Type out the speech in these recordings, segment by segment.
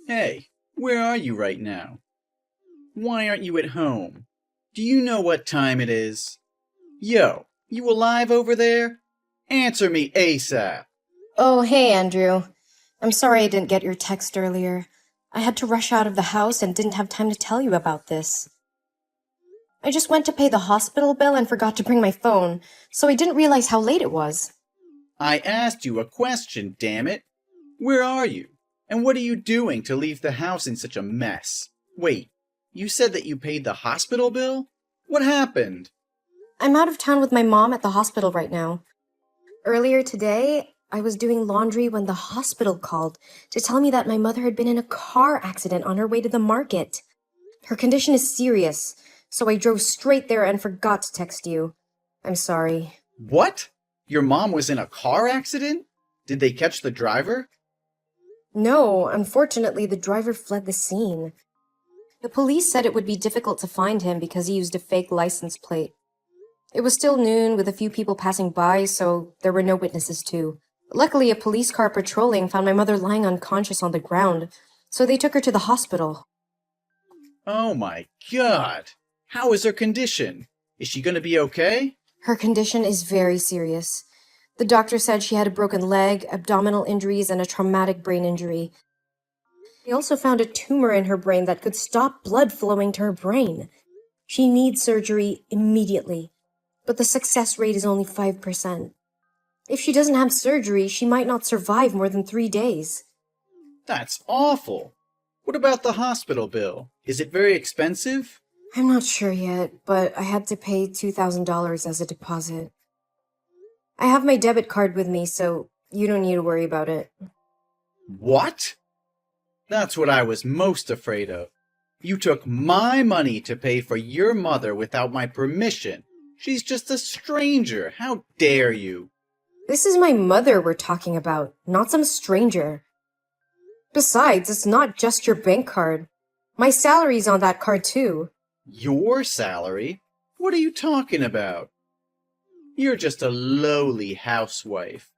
Hey, where are you right now? Why aren't you at home? Do you know what time it is? Yo, you alive over there? Answer me ASAP. Oh, hey, Andrew. I'm sorry I didn't get your text earlier. I had to rush out of the house and didn't have time to tell you about this. I just went to pay the hospital bill and forgot to bring my phone, so I didn't realize how late it was. I asked you a question, damn it. Where are you? And what are you doing to leave the house in such a mess? Wait, you said that you paid the hospital bill? What happened? I'm out of town with my mom at the hospital right now. Earlier today, I was doing laundry when the hospital called to tell me that my mother had been in a car accident on her way to the market. Her condition is serious, so I drove straight there and forgot to text you. I'm sorry. What? Your mom was in a car accident? Did they catch the driver? No, unfortunately, the driver fled the scene. The police said it would be difficult to find him because he used a fake license plate. It was still noon with a few people passing by, so there were no witnesses too. Luckily, a police car patrolling found my mother lying unconscious on the ground, so they took her to the hospital. Oh my god. How is her condition? Is she gonna be okay? Her condition is very serious. The doctor said she had a broken leg, abdominal injuries, and a traumatic brain injury. They also found a tumor in her brain that could stop blood flowing to her brain. She needs surgery immediately, but the success rate is only 5%. If she doesn't have surgery, she might not survive more than 3 days. That's awful. What about the hospital bill? Is it very expensive? I'm not sure yet, but I had to pay $2,000 as a deposit. I have my debit card with me, so you don't need to worry about it. What? That's what I was most afraid of. You took my money to pay for your mother without my permission. She's just a stranger. How dare you? This is my mother we're talking about, not some stranger. Besides, it's not just your bank card. My salary's on that card too. Your salary? What are you talking about? You're just a lowly housewife.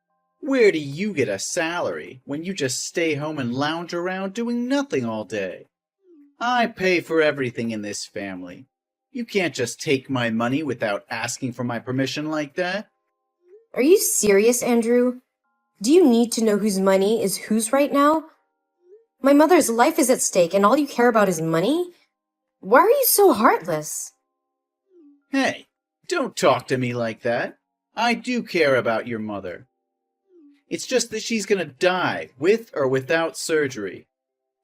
Where do you get a salary when you just stay home and lounge around doing nothing all day? I pay for everything in this family. You can't just take my money without asking for my permission like that. Are you serious, Andrew? Do you need to know whose money is whose right now? My mother's life is at stake and all you care about is money? Why are you so heartless? Hey, don't talk to me like that. I do care about your mother. It's just that she's gonna die, with or without surgery.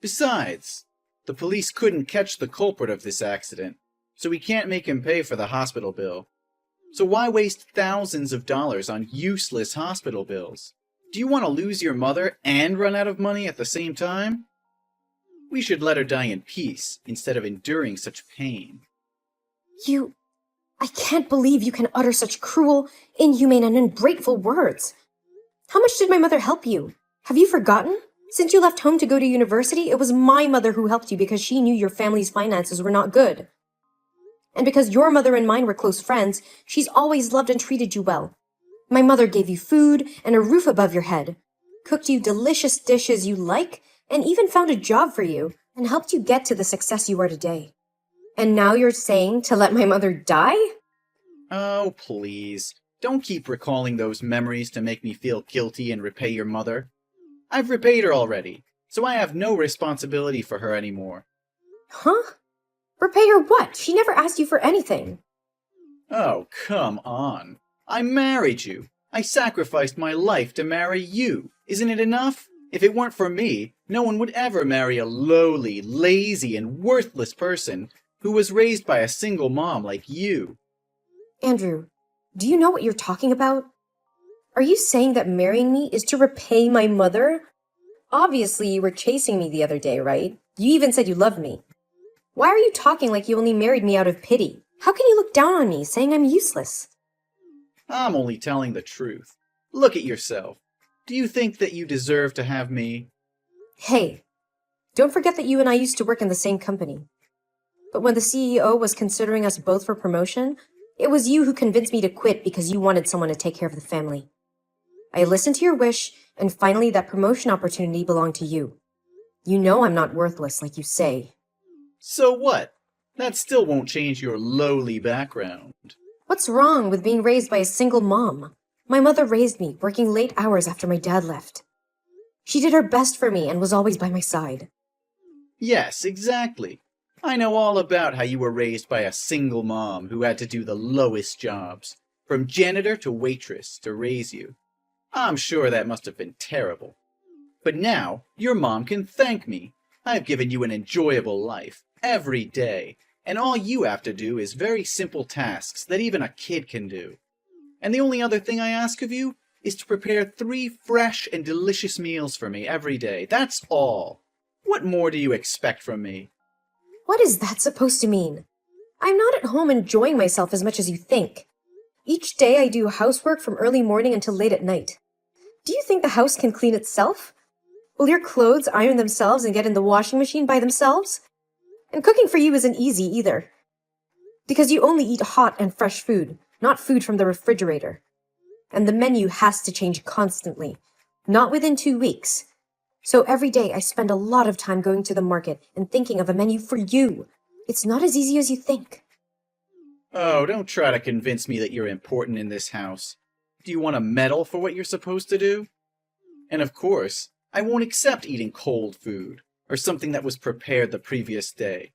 Besides, the police couldn't catch the culprit of this accident, so we can't make him pay for the hospital bill. So why waste thousands of dollars on useless hospital bills? Do you want to lose your mother and run out of money at the same time? We should let her die in peace instead of enduring such pain. I can't believe you can utter such cruel, inhumane, and ungrateful words. How much did my mother help you? Have you forgotten? Since you left home to go to university, it was my mother who helped you because she knew your family's finances were not good. And because your mother and mine were close friends, she's always loved and treated you well. My mother gave you food and a roof above your head, cooked you delicious dishes you like, and even found a job for you, and helped you get to the success you are today. And now you're saying to let my mother die? Oh, please. Don't keep recalling those memories to make me feel guilty and repay your mother. I've repaid her already, so I have no responsibility for her anymore. Huh? Repay her what? She never asked you for anything. Oh, come on. I married you. I sacrificed my life to marry you. Isn't it enough? If it weren't for me, no one would ever marry a lowly, lazy, and worthless person who was raised by a single mom like you. Andrew, do you know what you're talking about? Are you saying that marrying me is to repay my mother? Obviously, you were chasing me the other day, right? You even said you loved me. Why are you talking like you only married me out of pity? How can you look down on me, saying I'm useless? I'm only telling the truth. Look at yourself. Do you think that you deserve to have me? Hey, don't forget that you and I used to work in the same company. But when the CEO was considering us both for promotion, it was you who convinced me to quit because you wanted someone to take care of the family. I listened to your wish, and finally that promotion opportunity belonged to you. You know I'm not worthless like you say. So what? That still won't change your lowly background. What's wrong with being raised by a single mom? My mother raised me, working late hours after my dad left. She did her best for me and was always by my side. Yes, exactly. I know all about how you were raised by a single mom who had to do the lowest jobs, from janitor to waitress, to raise you. I'm sure that must have been terrible. But now, your mom can thank me. I've given you an enjoyable life, every day, and all you have to do is very simple tasks that even a kid can do. And the only other thing I ask of you is to prepare 3 fresh and delicious meals for me every day. That's all. What more do you expect from me? What is that supposed to mean? I'm not at home enjoying myself as much as you think. Each day I do housework from early morning until late at night. Do you think the house can clean itself? Will your clothes iron themselves and get in the washing machine by themselves? And cooking for you isn't easy either. Because you only eat hot and fresh food, not food from the refrigerator. And the menu has to change constantly, not within 2 weeks. So every day I spend a lot of time going to the market and thinking of a menu for you. It's not as easy as you think. Oh, don't try to convince me that you're important in this house. Do you want a medal for what you're supposed to do? And of course, I won't accept eating cold food, or something that was prepared the previous day.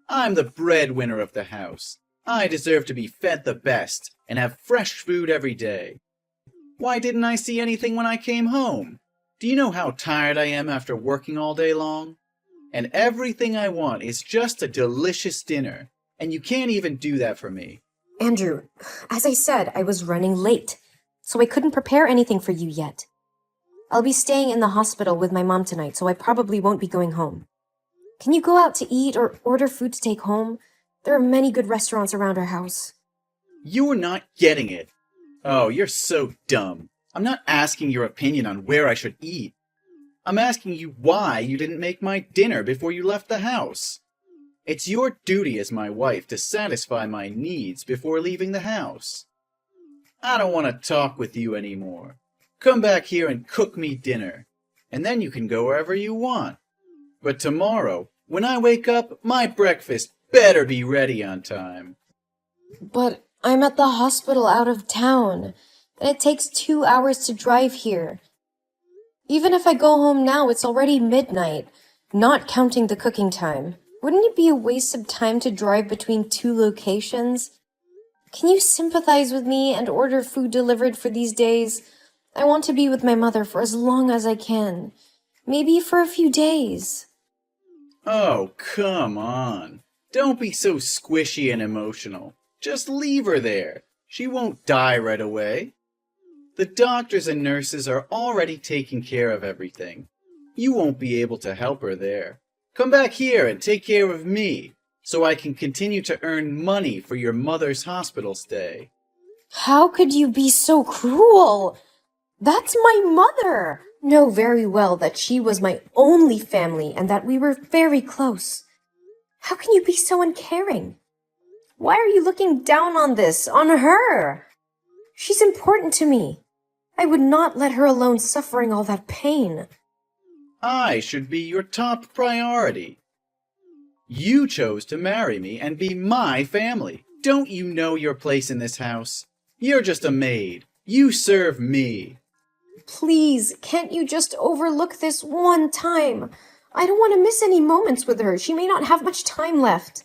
I'm the breadwinner of the house. I deserve to be fed the best, and have fresh food every day. Why didn't I see anything when I came home? Do you know how tired I am after working all day long? And everything I want is just a delicious dinner, and you can't even do that for me. Andrew, as I said, I was running late, so I couldn't prepare anything for you yet. I'll be staying in the hospital with my mom tonight, so I probably won't be going home. Can you go out to eat or order food to take home? There are many good restaurants around our house. You're not getting it. Oh, you're so dumb. I'm not asking your opinion on where I should eat. I'm asking you why you didn't make my dinner before you left the house. It's your duty as my wife to satisfy my needs before leaving the house. I don't want to talk with you anymore. Come back here and cook me dinner, and then you can go wherever you want. But tomorrow, when I wake up, my breakfast better be ready on time. But I'm at the hospital out of town, and it takes 2 hours to drive here. Even if I go home now, it's already midnight, not counting the cooking time. Wouldn't it be a waste of time to drive between 2 locations? Can you sympathize with me and order food delivered for these days? I want to be with my mother for as long as I can. Maybe for a few days. Oh, come on. Don't be so squishy and emotional. Just leave her there. She won't die right away. The doctors and nurses are already taking care of everything. You won't be able to help her there. Come back here and take care of me, so I can continue to earn money for your mother's hospital stay. How could you be so cruel? That's my mother. Know very well that she was my only family and that we were very close. How can you be so uncaring? Why are you looking down on this, on her? She's important to me. I would not let her alone suffering all that pain. I should be your top priority. You chose to marry me and be my family. Don't you know your place in this house? You're just a maid. You serve me. Please, can't you just overlook this one time? I don't want to miss any moments with her. She may not have much time left.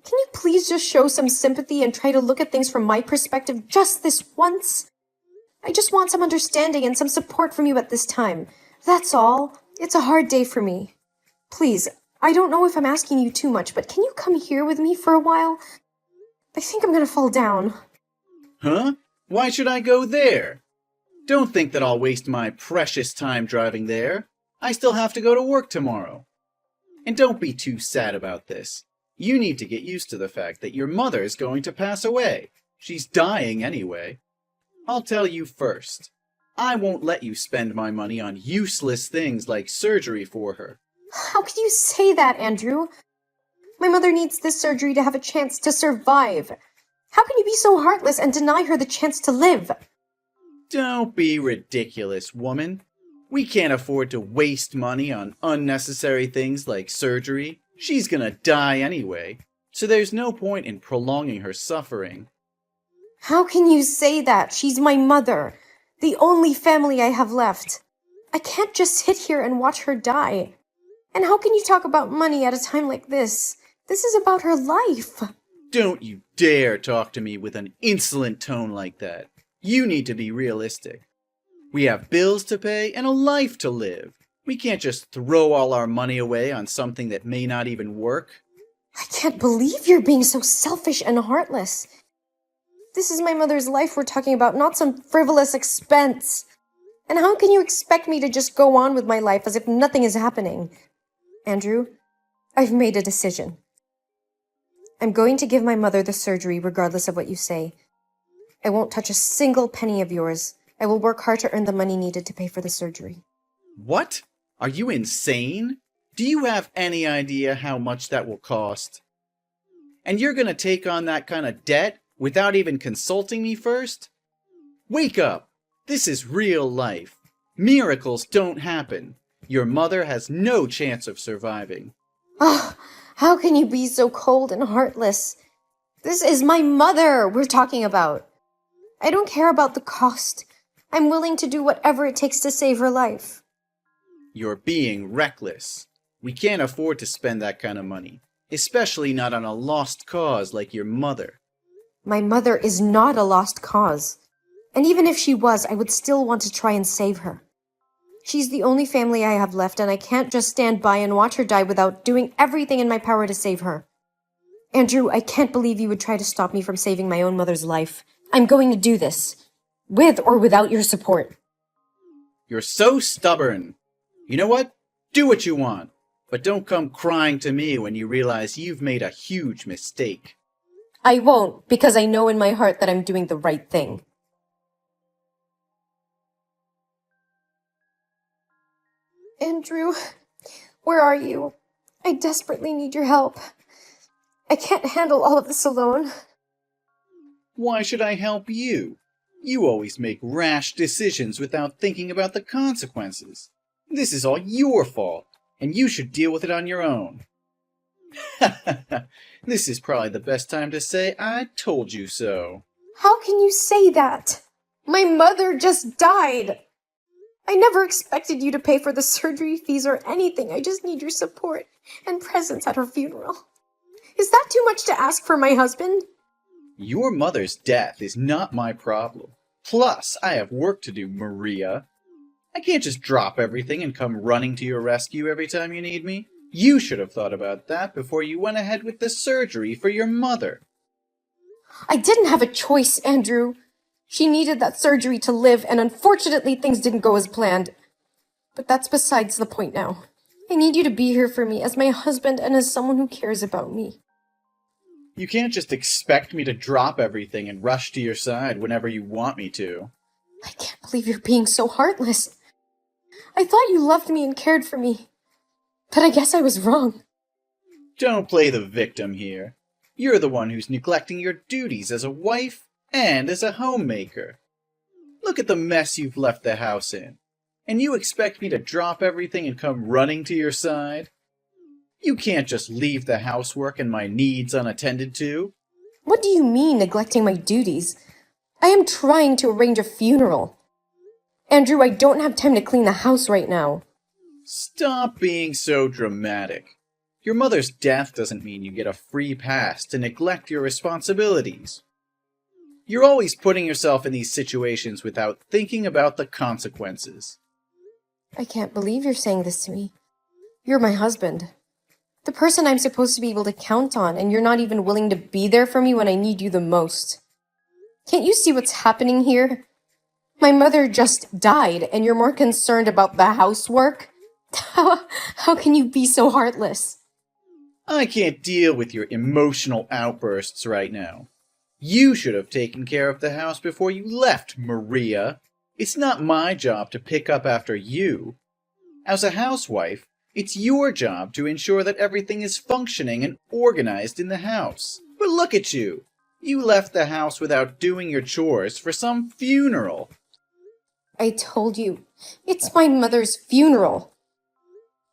Can you please just show some sympathy and try to look at things from my perspective just this once? I just want some understanding and some support from you at this time. That's all. It's a hard day for me. Please, I don't know if I'm asking you too much, but can you come here with me for a while? I think I'm gonna fall down. Huh? Why should I go there? Don't think that I'll waste my precious time driving there. I still have to go to work tomorrow. And don't be too sad about this. You need to get used to the fact that your mother is going to pass away. She's dying anyway. I'll tell you first. I won't let you spend my money on useless things like surgery for her. How can you say that, Andrew? My mother needs this surgery to have a chance to survive. How can you be so heartless and deny her the chance to live? Don't be ridiculous, woman. We can't afford to waste money on unnecessary things like surgery. She's gonna die anyway, so there's no point in prolonging her suffering. How can you say that? She's my mother, the only family I have left. I can't just sit here and watch her die. And how can you talk about money at a time like this? This is about her life. Don't you dare talk to me with an insolent tone like that. You need to be realistic. We have bills to pay and a life to live. We can't just throw all our money away on something that may not even work. I can't believe you're being so selfish and heartless. This is my mother's life we're talking about, not some frivolous expense. And how can you expect me to just go on with my life as if nothing is happening? Andrew, I've made a decision. I'm going to give my mother the surgery regardless of what you say. I won't touch a single penny of yours. I will work hard to earn the money needed to pay for the surgery. What? Are you insane? Do you have any idea how much that will cost? And you're gonna take on that kind of debt without even consulting me first? Wake up! This is real life. Miracles don't happen. Your mother has no chance of surviving. Oh, how can you be so cold and heartless? This is my mother we're talking about. I don't care about the cost. I'm willing to do whatever it takes to save her life. You're being reckless. We can't afford to spend that kind of money, especially not on a lost cause like your mother. My mother is not a lost cause. And even if she was, I would still want to try and save her. She's the only family I have left, and I can't just stand by and watch her die without doing everything in my power to save her. Andrew, I can't believe you would try to stop me from saving my own mother's life. I'm going to do this, with or without your support. You're so stubborn. You know what? Do what you want, but don't come crying to me when you realize you've made a huge mistake. I won't, because I know in my heart that I'm doing the right thing. Andrew, where are you? I desperately need your help. I can't handle all of this alone. Why should I help you? You always make rash decisions without thinking about the consequences. This is all your fault, and you should deal with it on your own. This is probably the best time to say I told you so. How can you say that? My mother just died. I never expected you to pay for the surgery fees or anything. I just need your support and presence at her funeral. Is that too much to ask for my husband? Your mother's death is not my problem. Plus, I have work to do, Maria. I can't just drop everything and come running to your rescue every time you need me. You should have thought about that before you went ahead with the surgery for your mother. I didn't have a choice, Andrew. She needed that surgery to live, and unfortunately things didn't go as planned. But that's besides the point now. I need you to be here for me as my husband and as someone who cares about me. You can't just expect me to drop everything and rush to your side whenever you want me to. I can't believe you're being so heartless. I thought you loved me and cared for me. But I guess I was wrong. Don't play the victim here. You're the one who's neglecting your duties as a wife and as a homemaker. Look at the mess you've left the house in. And you expect me to drop everything and come running to your side? You can't just leave the housework and my needs unattended to. What do you mean, neglecting my duties? I am trying to arrange a funeral. Andrew, I don't have time to clean the house right now. Stop being so dramatic. Your mother's death doesn't mean you get a free pass to neglect your responsibilities. You're always putting yourself in these situations without thinking about the consequences. I can't believe you're saying this to me. You're my husband. The person I'm supposed to be able to count on, and you're not even willing to be there for me when I need you the most. Can't you see what's happening here? My mother just died, and you're more concerned about the housework? How can you be so heartless? I can't deal with your emotional outbursts right now. You should have taken care of the house before you left, Maria. It's not my job to pick up after you. As a housewife, it's your job to ensure that everything is functioning and organized in the house. But look at you. You left the house without doing your chores for some funeral. I told you, it's my mother's funeral.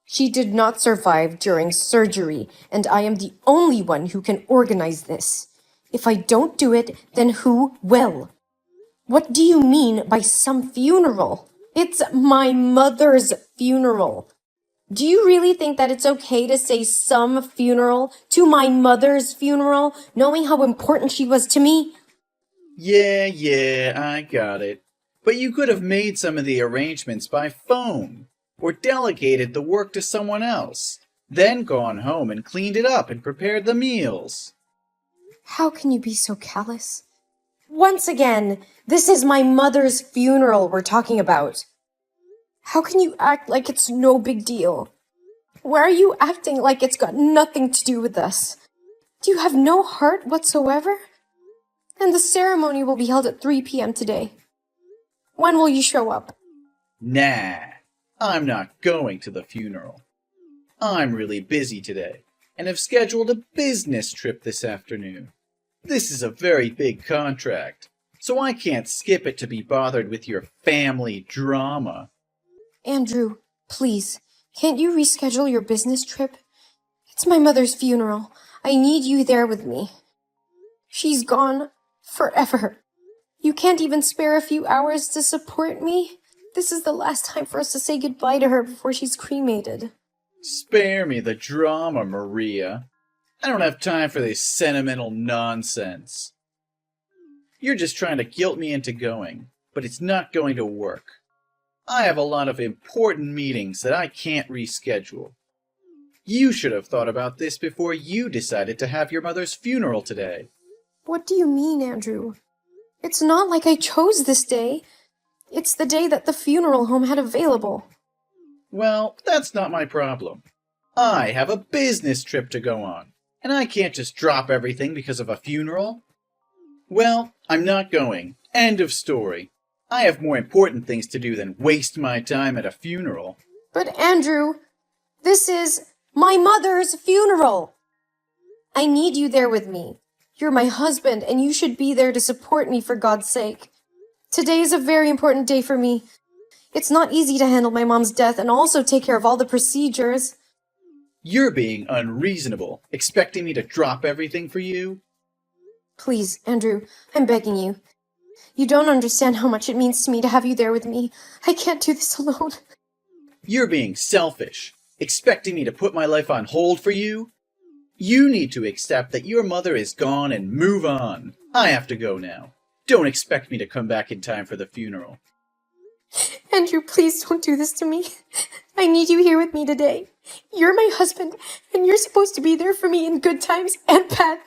She did not survive during surgery, and I am the only one who can organize this. If I don't do it, then who will? What do you mean by some funeral? It's my mother's funeral. Do you really think that it's okay to say some funeral to my mother's funeral, knowing how important she was to me? Yeah, I got it. But you could have made some of the arrangements by phone, or delegated the work to someone else, then gone home and cleaned it up and prepared the meals. How can you be so callous? Once again, this is my mother's funeral we're talking about. How can you act like it's no big deal? Why are you acting like it's got nothing to do with us? Do you have no heart whatsoever? And the ceremony will be held at 3 p.m. today. When will you show up? Nah, I'm not going to the funeral. I'm really busy today, and have scheduled a business trip this afternoon. This is a very big contract, so I can't skip it to be bothered with your family drama. Andrew, please, can't you reschedule your business trip? It's my mother's funeral. I need you there with me. She's gone forever. You can't even spare a few hours to support me? This is the last time for us to say goodbye to her before she's cremated. Spare me the drama, Maria. I don't have time for this sentimental nonsense. You're just trying to guilt me into going, but it's not going to work. I have a lot of important meetings that I can't reschedule. You should have thought about this before you decided to have your mother's funeral today. What do you mean, Andrew? It's not like I chose this day. It's the day that the funeral home had available. Well, that's not my problem. I have a business trip to go on, and I can't just drop everything because of a funeral. Well, I'm not going. End of story. I have more important things to do than waste my time at a funeral. But Andrew, this is my mother's funeral. I need you there with me. You're my husband, and you should be there to support me for God's sake. Today is a very important day for me. It's not easy to handle my mom's death and also take care of all the procedures. You're being unreasonable, expecting me to drop everything for you? Please, Andrew, I'm begging you. You don't understand how much it means to me to have you there with me. I can't do this alone. You're being selfish, expecting me to put my life on hold for you? You need to accept that your mother is gone and move on. I have to go now. Don't expect me to come back in time for the funeral. Andrew, please don't do this to me. I need you here with me today. You're my husband, and you're supposed to be there for me in good times and bad.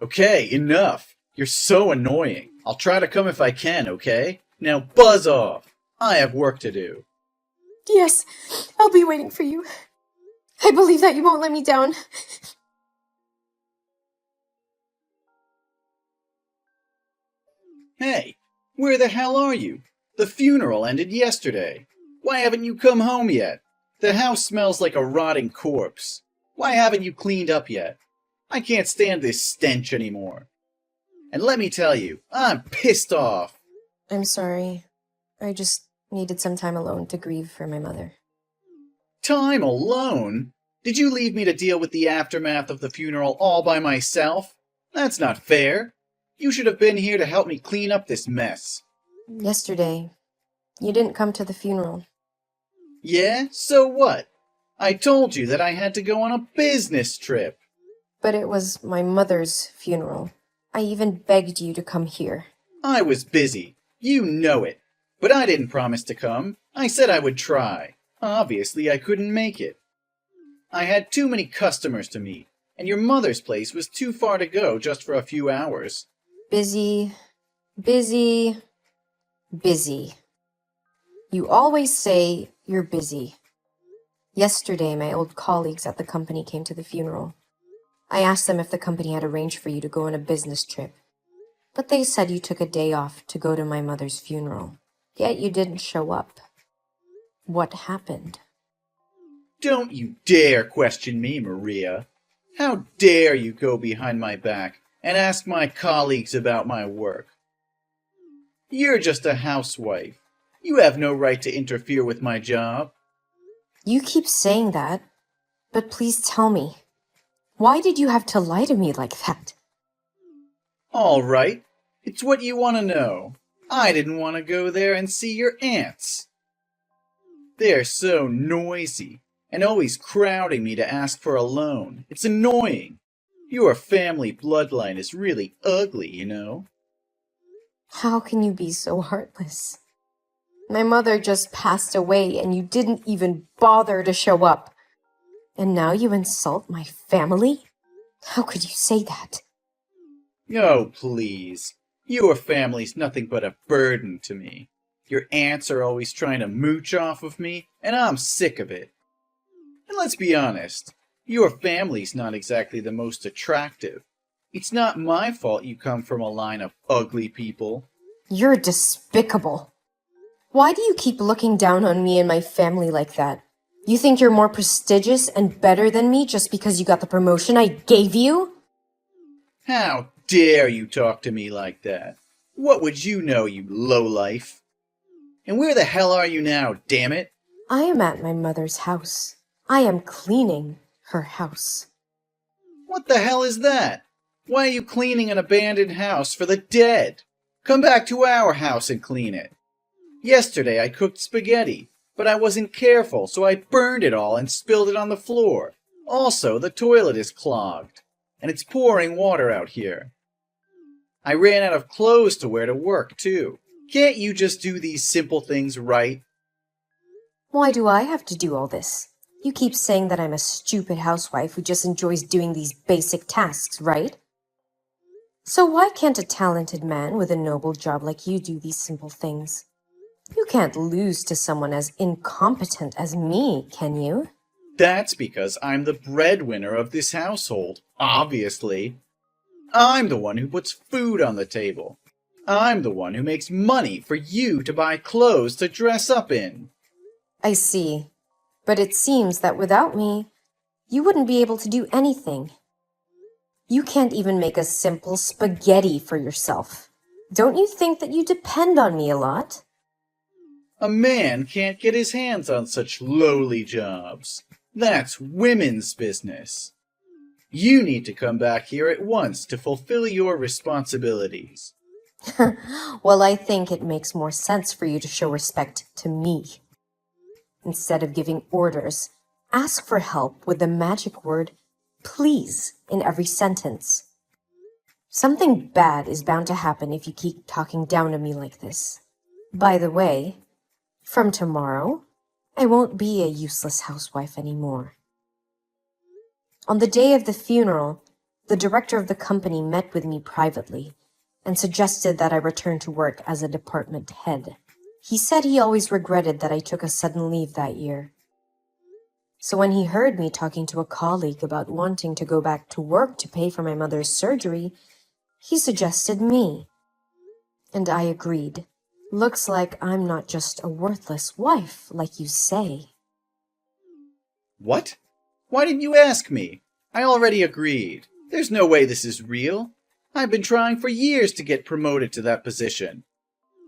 Okay, enough. You're so annoying. I'll try to come if I can, okay? Now buzz off. I have work to do. Yes, I'll be waiting for you. I believe that you won't let me down. Hey, where the hell are you? The funeral ended yesterday. Why haven't you come home yet? The house smells like a rotting corpse. Why haven't you cleaned up yet? I can't stand this stench anymore. And let me tell you, I'm pissed off. I'm sorry. I just needed some time alone to grieve for my mother. Time alone? Did you leave me to deal with the aftermath of the funeral all by myself? That's not fair. You should have been here to help me clean up this mess. Yesterday, you didn't come to the funeral. Yeah? So what? I told you that I had to go on a business trip. But it was my mother's funeral. I even begged you to come here. I was busy. You know it. But I didn't promise to come. I said I would try. Obviously, I couldn't make it. I had too many customers to meet, and your mother's place was too far to go just for a few hours. Busy, busy, busy. You always say you're busy. Yesterday, my old colleagues at the company came to the funeral. I asked them if the company had arranged for you to go on a business trip, but they said you took a day off to go to my mother's funeral, yet you didn't show up. What happened? Don't you dare question me, Maria. How dare you go behind my back and ask my colleagues about my work? You're just a housewife. You have no right to interfere with my job. You keep saying that, but please tell me, why did you have to lie to me like that? All right, it's what you want to know. I didn't want to go there and see your aunts. They're so noisy and always crowding me to ask for a loan. It's annoying. Your family bloodline is really ugly, you know. How can you be so heartless? My mother just passed away and you didn't even bother to show up. And now you insult my family? How could you say that? Oh, please. Your family's nothing but a burden to me. Your aunts are always trying to mooch off of me, and I'm sick of it. And let's be honest, your family's not exactly the most attractive. It's not my fault you come from a line of ugly people. You're despicable. Why do you keep looking down on me and my family like that? You think you're more prestigious and better than me just because you got the promotion I gave you? How dare you talk to me like that? What would you know, you lowlife? And where the hell are you now, damn it? I am at my mother's house. I am cleaning her house. What the hell is that? Why are you cleaning an abandoned house for the dead? Come back to our house and clean it. Yesterday I cooked spaghetti, but I wasn't careful, so I burned it all and spilled it on the floor. Also, the toilet is clogged, and it's pouring water out here. I ran out of clothes to wear to work, too. Can't you just do these simple things right? Why do I have to do all this? You keep saying that I'm a stupid housewife who just enjoys doing these basic tasks, right? So why can't a talented man with a noble job like you do these simple things? You can't lose to someone as incompetent as me, can you? That's because I'm the breadwinner of this household, obviously. I'm the one who puts food on the table. I'm the one who makes money for you to buy clothes to dress up in. I see. But it seems that without me, you wouldn't be able to do anything. You can't even make a simple spaghetti for yourself. Don't you think that you depend on me a lot? A man can't get his hands on such lowly jobs. That's women's business. You need to come back here at once to fulfill your responsibilities. Well, I think it makes more sense for you to show respect to me. Instead of giving orders, ask for help with the magic word, please, in every sentence. Something bad is bound to happen if you keep talking down to me like this. By the way, from tomorrow, I won't be a useless housewife anymore. On the day of the funeral, the director of the company met with me privately and suggested that I return to work as a department head. He said he always regretted that I took a sudden leave that year. So when he heard me talking to a colleague about wanting to go back to work to pay for my mother's surgery, he suggested me. And I agreed. Looks like I'm not just a worthless wife, like you say. What? Why didn't you ask me? I already agreed. There's no way this is real. I've been trying for years to get promoted to that position.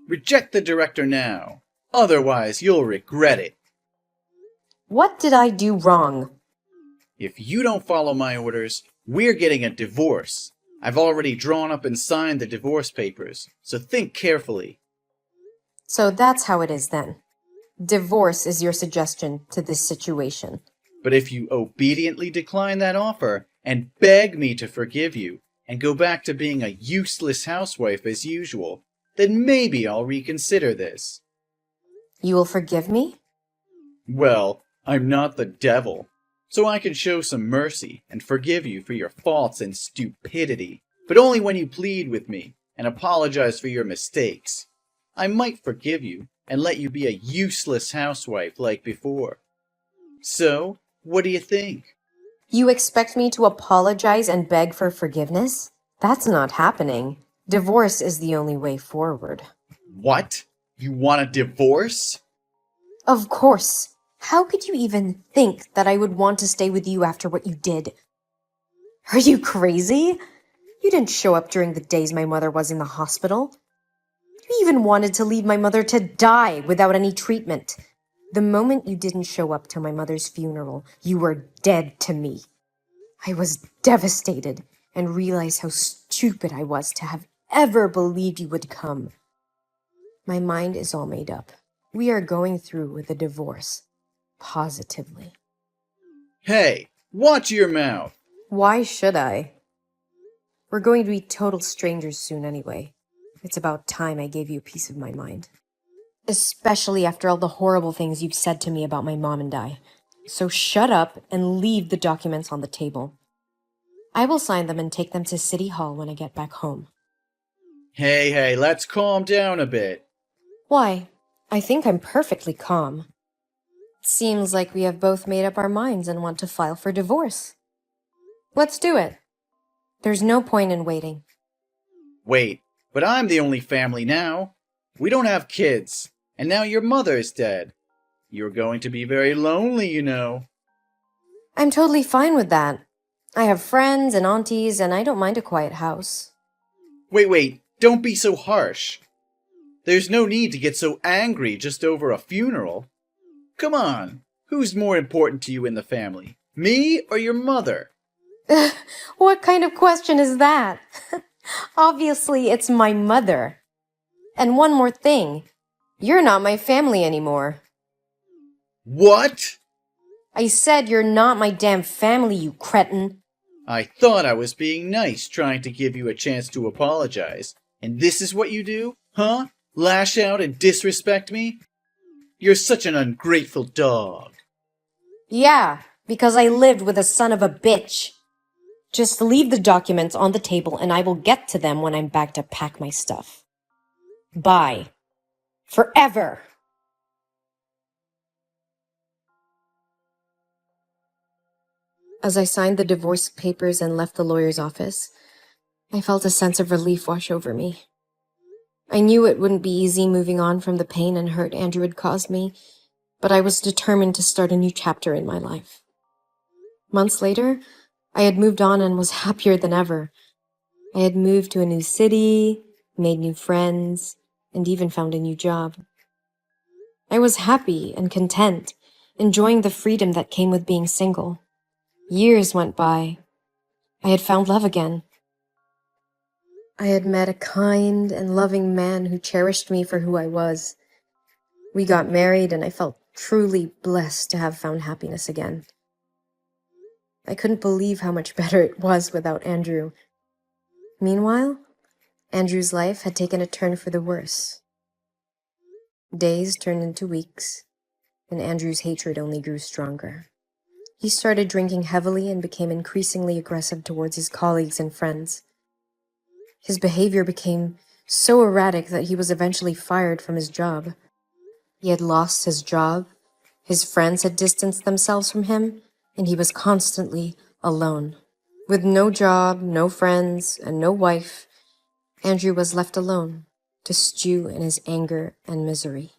Reject the director now. Otherwise, you'll regret it. What did I do wrong? If you don't follow my orders, we're getting a divorce. I've already drawn up and signed the divorce papers, so think carefully. So that's how it is then. Divorce is your suggestion to this situation. But if you obediently decline that offer and beg me to forgive you and go back to being a useless housewife as usual, then maybe I'll reconsider this. You will forgive me? Well, I'm not the devil, so I can show some mercy and forgive you for your faults and stupidity, but only when you plead with me and apologize for your mistakes. I might forgive you and let you be a useless housewife like before. So, what do you think? You expect me to apologize and beg for forgiveness? That's not happening. Divorce is the only way forward. What? You want a divorce? Of course. How could you even think that I would want to stay with you after what you did? Are you crazy? You didn't show up during the days my mother was in the hospital. You even wanted to leave my mother to die without any treatment. The moment you didn't show up to my mother's funeral, you were dead to me. I was devastated and realized how stupid I was to have ever believed you would come. My mind is all made up. We are going through with a divorce. Positively. Hey, watch your mouth. Why should I? We're going to be total strangers soon anyway. It's about time I gave you a piece of my mind. Especially after all the horrible things you've said to me about my mom and I. So shut up and leave the documents on the table. I will sign them and take them to City Hall when I get back home. Hey, let's calm down a bit. Why? I think I'm perfectly calm. Seems like we have both made up our minds and want to file for divorce. Let's do it. There's no point in waiting. Wait, but I'm the only family now. We don't have kids, and now your mother's dead. You're going to be very lonely, you know. I'm totally fine with that. I have friends and aunties, and I don't mind a quiet house. Wait, don't be so harsh. There's no need to get so angry just over a funeral. Come on, who's more important to you in the family? Me or your mother? What kind of question is that? Obviously, it's my mother. And one more thing. You're not my family anymore. What? I said you're not my damn family, you cretin. I thought I was being nice, trying to give you a chance to apologize. And this is what you do? Huh? Lash out and disrespect me? You're such an ungrateful dog. Yeah, because I lived with a son of a bitch. Just leave the documents on the table and I will get to them when I'm back to pack my stuff. Bye. Forever. As I signed the divorce papers and left the lawyer's office, I felt a sense of relief wash over me. I knew it wouldn't be easy moving on from the pain and hurt Andrew had caused me, but I was determined to start a new chapter in my life. Months later, I had moved on and was happier than ever. I had moved to a new city, made new friends, and even found a new job. I was happy and content, enjoying the freedom that came with being single. Years went by. I had found love again. I had met a kind and loving man who cherished me for who I was. We got married and I felt truly blessed to have found happiness again. I couldn't believe how much better it was without Andrew. Meanwhile, Andrew's life had taken a turn for the worse. Days turned into weeks, and Andrew's hatred only grew stronger. He started drinking heavily and became increasingly aggressive towards his colleagues and friends. His behavior became so erratic that he was eventually fired from his job. He had lost his job, his friends had distanced themselves from him, and he was constantly alone. With no job, no friends, and no wife, Andrew was left alone to stew in his anger and misery.